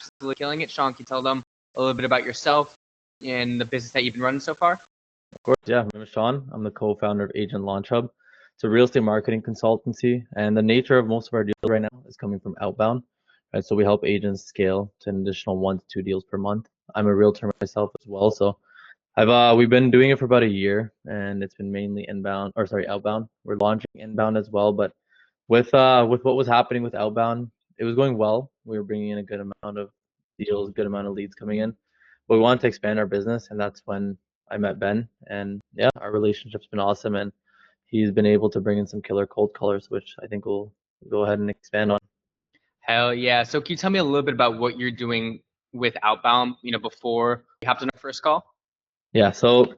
absolutely killing it. Sean, can you tell them a little bit about yourself and the business that you've been running so far? Of course, yeah. My name is Sean. I'm the co-founder of Agent Launch Hub. It's a real estate marketing consultancy, and the nature of most of our deals right now is coming from outbound. Right, so we help agents scale to an additional 1 to 2 deals per month. I'm a realtor myself as well, so we've been doing it for about a year, and it's been mainly outbound. We're launching inbound as well, but with what was happening with outbound, it was going well. We were bringing in a good amount of deals, good amount of leads coming in, but we wanted to expand our business, and that's when I met Ben, and yeah, our relationship's been awesome, and he's been able to bring in some killer cold colors, which I think we'll go ahead and expand on. Hell yeah. So can you tell me a little bit about what you're doing with outbound, before you hopped on our first call? Yeah, so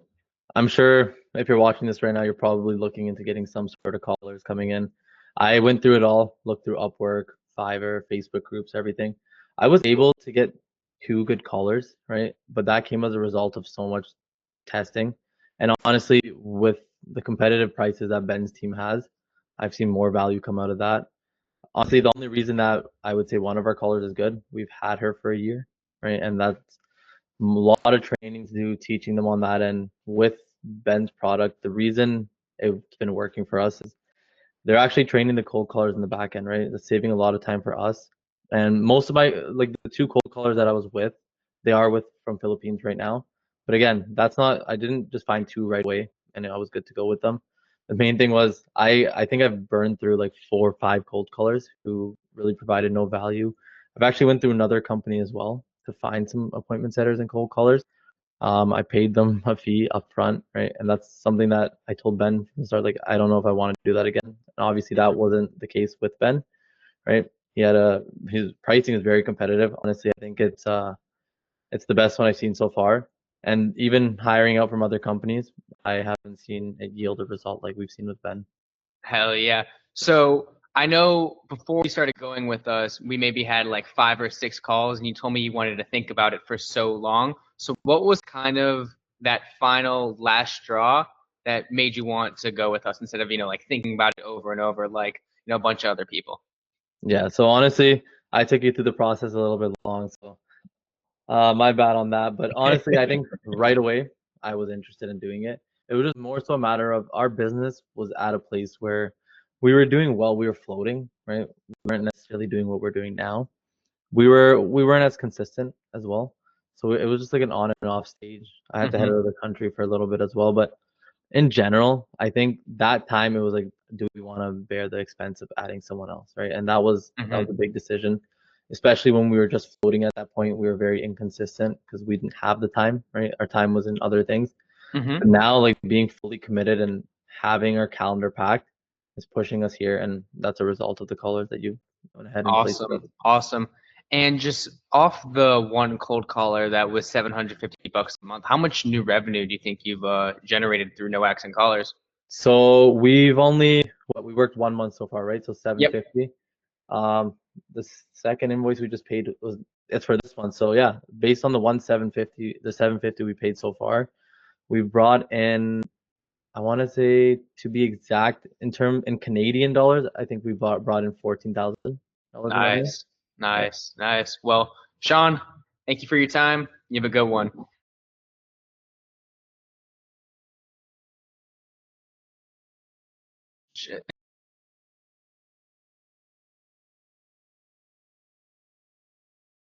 I'm sure if you're watching this right now, you're probably looking into getting some sort of callers coming in. I went through it all, looked through Upwork, Fiverr, Facebook groups, everything. I was able to get 2 good callers, right? But that came as a result of so much testing. And honestly, with the competitive prices that Ben's team has, I've seen more value come out of that. Honestly, the only reason that I would say one of our callers is good, we've had her for a year, right? And that's a lot of training to do, teaching them on that. And with Ben's product, the reason it's been working for us is they're actually training the cold callers in the back end, right? It's saving a lot of time for us. And most of my, like the 2 cold callers that I was with, they are with from Philippines right now. But again, I didn't just find 2 right away and I was good to go with them. The main thing was I think I've burned through like 4 or 5 cold callers who really provided no value. I've actually went through another company as well to find some appointment setters and cold callers. I paid them a fee up front, right? And that's something that I told Ben from the start, like, I don't know if I want to do that again. And obviously that wasn't the case with Ben, right? His pricing is very competitive. Honestly, I think it's the best one I've seen so far. And even hiring out from other companies, I haven't seen it yield a result like we've seen with Ben. Hell yeah. So I know before you started going with us, we maybe had like 5 or 6 calls, and you told me you wanted to think about it for so long. So what was kind of that final last straw that made you want to go with us instead of, like thinking about it over and over like, a bunch of other people? Yeah, so honestly, I took you through the process a little bit long, so my bad on that. But honestly, I think right away I was interested in doing it. It was just more so a matter of our business was at a place where we were doing well, we were floating, right? We weren't necessarily doing what we're doing now. We weren't as consistent as well. So it was just like an on and off stage. I had to head Mm-hmm. out of the country for a little bit as well. But in general, I think that time it was like, do we want to bear the expense of adding someone else, right? And that was a big decision, especially when we were just floating at that point. We were very inconsistent because we didn't have the time, right? Our time was in other things. Mm-hmm. But now, like being fully committed and having our calendar packed is pushing us here, and that's a result of the colors that you went ahead and placed with us. Awesome. Awesome. And just off the one cold caller that was $750 a month, how much new revenue do you think you've generated through no accent callers? So we worked 1 month so far, right? So Yep. 750. Um, the second invoice we just paid it's for this one. So yeah, based on the 750 we paid so far, we brought in, I want to say, to be exact, in Canadian dollars, I think we brought in $14,000 in revenue. Nice. Yeah. Nice. Nice. Well, Sean, thank you for your time. You have a good one. Shit.